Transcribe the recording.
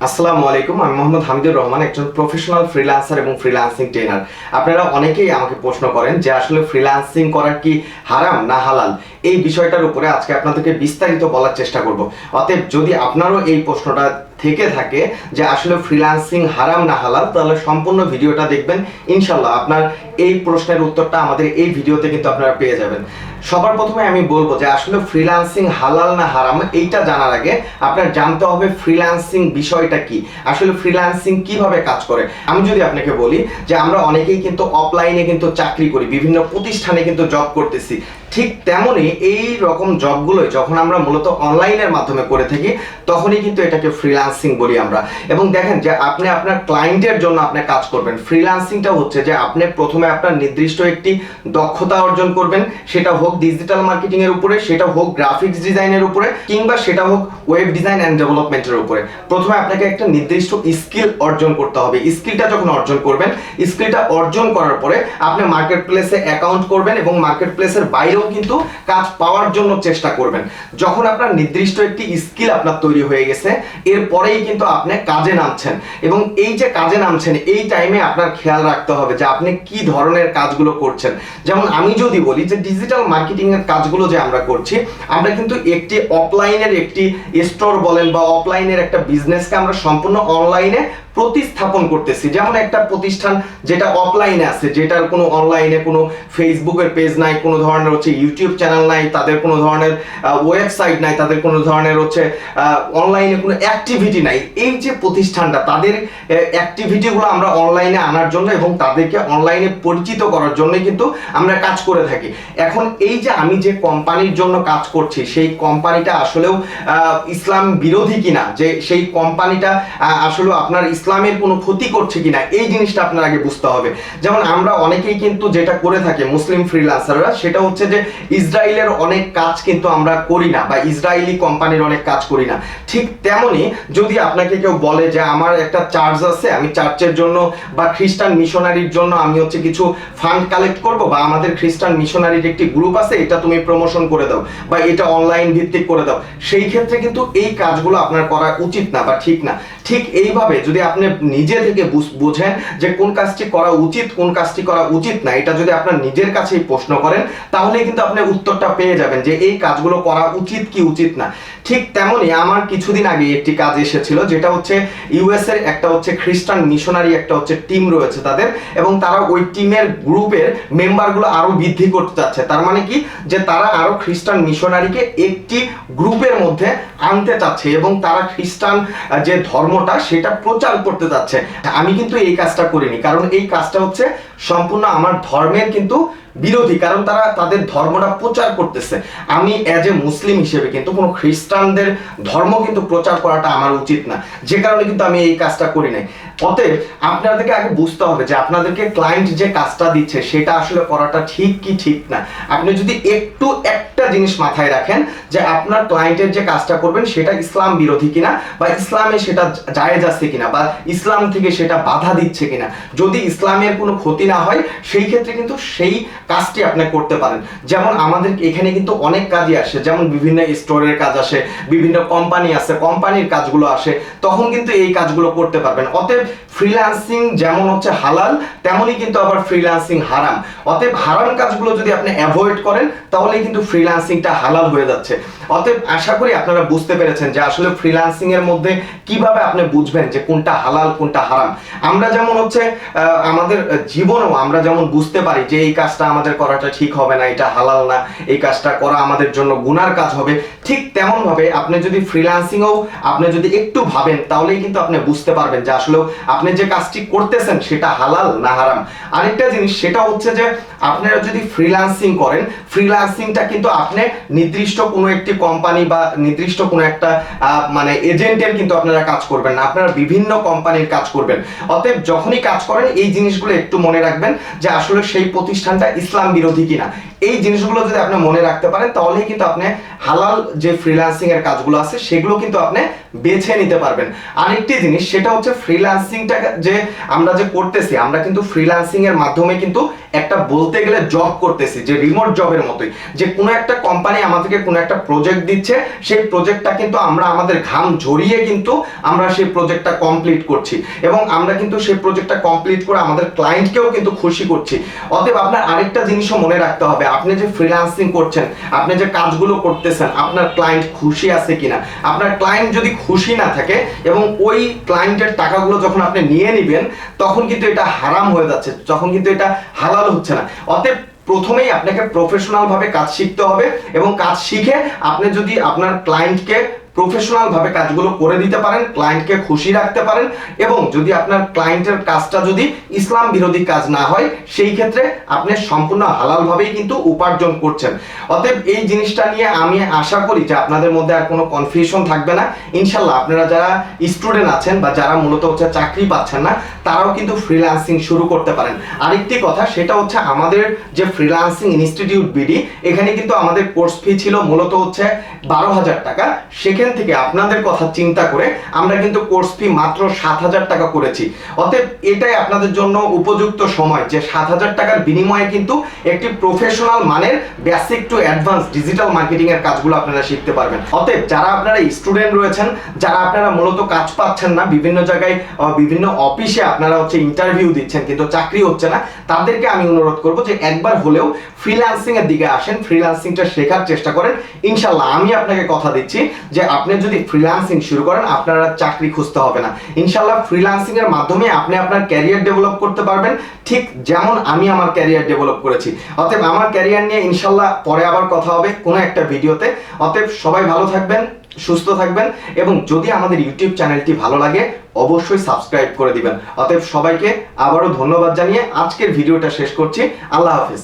আসসালামু আলাইকুম, আমি মোহাম্মদ হামিদুর রহমান, একজন প্রফেশনাল ফ্রিল্যান্সার এবং ফ্রিল্যান্সিং ট্রেনার। আপনারা অনেকেই আমাকে প্রশ্ন করেন যে আসলে ফ্রিল্যান্সিং করা কি হারাম না হালাল। এই বিষয়টার উপরে আজকে আপনাদেরকে বিস্তারিত বলার চেষ্টা করব। অতএব যদি আপনারও এই প্রশ্নটা থেকে থাকে যে আসলে ফ্রিল্যান্সিং হারাম না হালাল, তাহলে সম্পূর্ণ ভিডিওটা দেখবেন। ইনশাল্লাহ আপনার এই প্রশ্নের উত্তরটা আমাদের এই ভিডিওতে কিন্তু আপনারা পেয়ে যাবেন। সবার প্রথমে আমি বলবো যে আসলে ফ্রিল্যান্সিং হালাল না হারাম এইটা জানার আগে আপনার জানতে হবে ফ্রিল্যান্সিং বিষয়টা কি, আসলে ফ্রিল্যান্সিং কিভাবে কাজ করে। আমি যদি আপনাকে বলি যে আমরা অনেকেই কিন্তু অফলাইনে কিন্তু চাকরি করি, বিভিন্ন প্রতিষ্ঠানে কিন্তু জব করতেছি, ঠিক তেমনই এই রকম জবগুলোই যখন আমরা মূলত অনলাইনের মাধ্যমে করে থাকি তখনই কিন্তু এটাকে ফ্রিল্যান্সিং বলি আমরা। এবং দেখেন যে আপনি আপনার ক্লায়েন্টের জন্য আপনি কাজ করবেন। ফ্রিল্যান্সিংটা হচ্ছে যে আপনি প্রথমে আপনার নির্দিষ্ট একটি দক্ষতা অর্জন করবেন, সেটা হোক ডিজিটাল মার্কেটিং এর উপরে, সেটা হোক গ্রাফিক্স ডিজাইনের উপরে, কিংবা সেটা হোক ওয়েব ডিজাইন অ্যান্ড ডেভেলপমেন্টের উপরে। প্রথমে আপনাকে একটা নির্দিষ্ট স্কিল অর্জন করতে হবে। স্কিলটা যখন অর্জন করবেন, স্কিলটা অর্জন করার পরে আপনি মার্কেট প্লেসে অ্যাকাউন্ট করবেন এবং মার্কেট প্লেসের বাইরেও কিন্তু কাজ পাওয়ার জন্য চেষ্টা করবেন। যখন আপনার নির্দিষ্ট একটি স্কিল আপনার তৈরি হয়ে গেছে, এরপরেই কিন্তু আপনি কাজে নামছেন। এবং এই যে কাজে নামছেন এই টাইমে আপনার খেয়াল রাখতে হবে যে আপনি কি ধরনের কাজগুলো করছেন। যেমন আমি যদি বলি যে ডিজিটাল মার্কেটিং এর কাজগুলো যে আমরা করছি, আমরা কিন্তু একটি অফলাইনের একটি স্টোর বলেন বা অফলাইনের একটা বিজনেসকে আমরা সম্পূর্ণ অনলাইনে প্রতিস্থাপন করতেছি। যেমন একটা প্রতিষ্ঠান যেটা অফলাইনে আছে, যেটার কোনো অনলাইনে কোনো ফেসবুকের পেজ নাই, কোনো ধরনের ইউটিউব চ্যানেল নাই, তাদের কোনো ধরনের ওয়েবসাইট নাই, তাদের কোনো ধরনের অনলাইনে কোনো অ্যাক্টিভিটি নাই। এই যে প্রতিষ্ঠানটা, তাদের অ্যাক্টিভিটিগুলো আমরা অনলাইনে আনার জন্য এবং তাদেরকে অনলাইনে পরিচিত করার জন্য কিন্তু আমরা কাজ করে থাকি। এখন এই যে আমি যে কোম্পানির জন্য কাজ করছি, সেই কোম্পানিটা আসলেও ইসলাম বিরোধী কিনা, যে সেই কোম্পানিটা আসলে আপনার ইসলামের কোনো ক্ষতি করছে কিনা, এই জিনিসটা আপনার আগে বুঝতে হবে। যেমন আমরা অনেকেই কিন্তু যেটা করে থাকি মুসলিম ফ্রিল্যান্সাররা, সেটা হচ্ছে যে ইসরায়েলের অনেক কাজ কিন্তু আমরা করি না, বা ইসরায়েলি কোম্পানির অনেক কাজ করি না। ঠিক তেমনি যদি আপনাকে কেউ বলে যে আমার একটা চার্চ আছে, আমি চার্চের জন্য বা খ্রিস্টান মিশনারির জন্য আমি কিছু ফান্ড কালেক্ট করব, বা আমাদের খ্রিস্টান মিশনারির একটি গ্রুপ আছে, এটা তুমি প্রমোশন করে দাও বা এটা অনলাইন ভিত্তিক করে দাও, সেই ক্ষেত্রে কিন্তু এই কাজগুলো আপনার করা উচিত না বা ঠিক না। ঠিক এইভাবে যদি আপনি নিজে থেকে বুঝেন যে কোন কাজটি করা উচিত, কোন কাজটি করা উচিত না, এটা যদি আপনার নিজের কাছেই প্রশ্ন করেন, তাহলে কিন্তু আপনি উত্তরটা পেয়ে যাবেন যে এই কাজগুলো করা উচিত কি উচিত না। ঠিক তেমনি আমার কিছুদিন আগে একটি কাজ এসেছিল, যেটা ইউএস এর একটা খ্রিস্টান মিশনারি একটা টিম রয়েছে তাদের, এবং তারা ওই টিমের গ্রুপের মেম্বারগুলো আরো বৃদ্ধি করতে চাচ্ছে। তার মানে কি, যে তারা আরো খ্রিস্টান মিশনারিকে একটি গ্রুপের মধ্যে আনতে চাচ্ছে এবং তারা খ্রিস্টান যে ধর্মটা সেটা প্রচার করতে যাচ্ছে। আমি কিন্তু এই কাজটা করিনি, কারণ এই কাজটা সম্পূর্ণ আমার ধর্মের কিন্তু বিরোধী, কারণ তারা তাদের ধর্মটা প্রচার করতেছে। আমি অ্যাজ এ মুসলিম হিসেবে কিন্তু কোনো খ্রিস্টানদের ধর্ম কিন্তু প্রচার করাটা আমার উচিত না, যে কারণে কিন্তু আমি এই কাজটা করি নাই। অতএব আপনাদেরকে আগে বুঝতে হবে যে আপনাদেরকে ক্লায়েন্ট যে কাজটা দিচ্ছে সেটা আসলে করাটা ঠিক কি ঠিক না। আপনি যদি একটু একটা জিনিস মাথায় রাখেন যে আপনার ক্লায়েন্টের যে কাজটা করবেন সেটা ইসলাম বিরোধী কিনা, বা ইসলামে সেটা জায়েজ আছে কিনা, বা ইসলাম থেকে সেটা বাধা দিচ্ছে কিনা। যদি ইসলামের কোনো ক্ষতি না হয়, সেই ক্ষেত্রে কিন্তু সেই কাজটি আপনি করতে পারেন। যেমন আমাদের এখানে কিন্তু অনেক কাজই আসে, যেমন বিভিন্ন স্টোরের কাজ আসে, বিভিন্ন কোম্পানি আছে, কোম্পানির কাজগুলো আসে, তখন কিন্তু এই কাজগুলো করতে পারবেন। অতএব ফ্রিল্যান্সিং যেমন হালাল, তেমনই কিন্তু আবার ফ্রিল্যান্সিং হারাম। অতএব হারাম কাজগুলো যদি আপনি অ্যাভয়েড করেন, তাহলে কিন্তু ফ্রিল্যান্সিংটা হালাল হয়ে যাচ্ছে। অতএব আশা করি আপনারা বুঝতে পেরেছেন যে আসলে ফ্রিল্যান্সিং এর মধ্যে কিভাবে আপনি বুঝবেন যে কোনটা হালাল কোনটা হারাম। আমরা যেমন আমাদের জীবনেও আমরা যেমন বুঝতে পারি যে এই কাজটা আমাদের করাটা ঠিক হবে না, এটা হালাল না, এই কাজটা করা আমাদের জন্য গুনার কাজ হবে, ঠিক তেমন ভাবে আপনি যদি ফ্রিল্যান্সিংও আপনি যদি একটু ভাবেন, তাহলেই কিন্তু আপনি বুঝতে পারবেন যে আসলে আপনি যে কাজটি করতেছেন সেটা হালাল না হারাম। আরেকটা জিনিস সেটা যে আপনারা যদি ফ্রিল্যান্সিং করেন, ফ্রিল্যান্সিংটা কিন্তু আপনি নির্দিষ্ট কোনো একটি কোম্পানি বা নির্দিষ্ট কোনো একটা এজেন্টের কিন্তু আপনারা কাজ করবেন না, আপনারা বিভিন্ন কোম্পানির কাজ করবেন। অতএব যখনই কাজ করেন এই জিনিসগুলো একটু মনে রাখবেন যে আসলে সেই প্রতিষ্ঠানটা ইসলাম বিরোধী কিনা। এই জিনিসগুলো যদি আপনি মনে রাখতে পারেন তাহলেই কিন্তু আপনি হালাল যে ফ্রিল্যান্সিং এর কাজগুলো আছে সেগুলো কিন্তু আপনি বেছে নিতে পারবেন। আরেকটি জিনিস সেটা হচ্ছে ফ্রিল্যান্সিংটা যে আমরা যে করতেছি, আমরা কিন্তু ফ্রিল্যান্সিং এর মাধ্যমে কিন্তু একটা বলতে গেলে জব করতেছি, যে রিমোট জবের মতোই, যে কোনো একটা কোম্পানি আমাদেরকে কোনো একটা প্রজেক্ট দিচ্ছে, সেই প্রজেক্টটা কিন্তু আমরা আমাদের ঘাম ঝরিয়ে কিন্তু আমরা সেই প্রজেক্টটা কমপ্লিট করছি এবং আমরা কিন্তু সেই প্রজেক্টটা কমপ্লিট করে আমাদের ক্লায়েন্টকেও কিন্তু খুশি করছি। অতএব আপনার আরেকটা জিনিসও মনে রাখতে হবে, আপনি যে ফ্রিল্যান্সিং করছেন, আপনি যে কাজগুলো করতেছেন, আপনার ক্লায়েন্ট খুশি আছে কিনা। আপনার ক্লায়েন্ট যদি খুশি না থাকে এবং ওই ক্লায়েন্টের টাকাগুলো যখন আপনি নিয়ে নেবেন তখন কিন্তু এটা হারাম হয়ে যাচ্ছে, তখন কিন্তু এটা হালাল হচ্ছে না। অতএব প্রথমেই আপনাকে প্রফেশনাল ভাবে কাজ শিখতে হবে এবং কাজ শিখে আপনি যদি আপনার ক্লায়েন্টকে প্রফেশনাল ভাবে কাজগুলো করে দিতে পারেন, ক্লায়েন্টকে খুশি রাখতে পারেন এবং যদি আপনার ক্লায়েন্টের কাজটা যদি ইসলাম বিরোধী কাজ না হয় সেই ক্ষেত্রে আপনি সম্পূর্ণ হালাল ভাবেই কিন্তু উপার্জন করছেন। অতএব এই জিনিসটা নিয়ে আমি আশা করি যে আপনাদের মধ্যে আর কোনো কনফিউশন থাকবে না। ইনশাল্লাহ আপনারা যারা স্টুডেন্ট আছেন বা যারা মূলত হচ্ছে চাকরি পাচ্ছেন না তারাও কিন্তু ফ্রিল্যান্সিং শুরু করতে পারেন। আরেকটি কথা সেটা হচ্ছে আমাদের যে ফ্রিল্যান্সিং ইনস্টিটিউট বিডি, এখানে কিন্তু আমাদের কোর্স ফি ছিল মূলত হচ্ছে 12,000 টাকা। সেখান থেকে আপনাদের কথা চিন্তা করে আমরা কিন্তু কোর্স ফি মাত্র 7,000 টাকা করেছি। অতএব এটাই আপনাদের জন্য উপযুক্ত সময় যে 7,000 টাকার বিনিময়ে কিন্তু একটি প্রফেশনাল মানের basic to advance digital marketing এর কাজগুলো আপনারা শিখতে পারবেন। অতএব যারা আপনারা স্টুডেন্ট রয়েছেন, যারা আপনারা মূলত কাজ পাচ্ছেন না, বিভিন্ন জায়গায় বিভিন্ন অফিসে আপনারা হচ্ছে ইন্টারভিউ দিচ্ছেন কিন্তু চাকরি হচ্ছে না, তাদেরকে আমি অনুরোধ করব যে একবার হলেও ফ্রিল্যান্সিং এর দিকে আসেন, ফ্রিল্যান্সিংটা শেখার চেষ্টা করেন। ইনশাআল্লাহ আমি আপনাকে কথা দিচ্ছি যে আপনি যদি ফ্রিল্যান্সিং শুরু করেন আপনার চাকরি খুঁজতে হবে না। ইনশাআল্লাহ ফ্রিল্যান্সিং এর মাধ্যমে আপনি আপনার ক্যারিয়ার ডেভেলপ করতে পারবেন, ঠিক যেমন আমি আমার ক্যারিয়ার ডেভেলপ করেছি। অতএব আমার ক্যারিয়ার নিয়ে ইনশাআল্লাহ পরে আবার কথা হবে কোনো একটা ভিডিওতে। অতএব সবাই ভালো থাকবেন, সুস্থ থাকবেন এবং যদি আমাদের ইউটিউব চ্যানেলটি ভালো লাগে অবশ্যই সাবস্ক্রাইব করে দিবেন। অতএব সবাইকে আবারও ধন্যবাদ জানিয়ে আজকের ভিডিওটা শেষ করছি। আল্লাহ হাফেজ।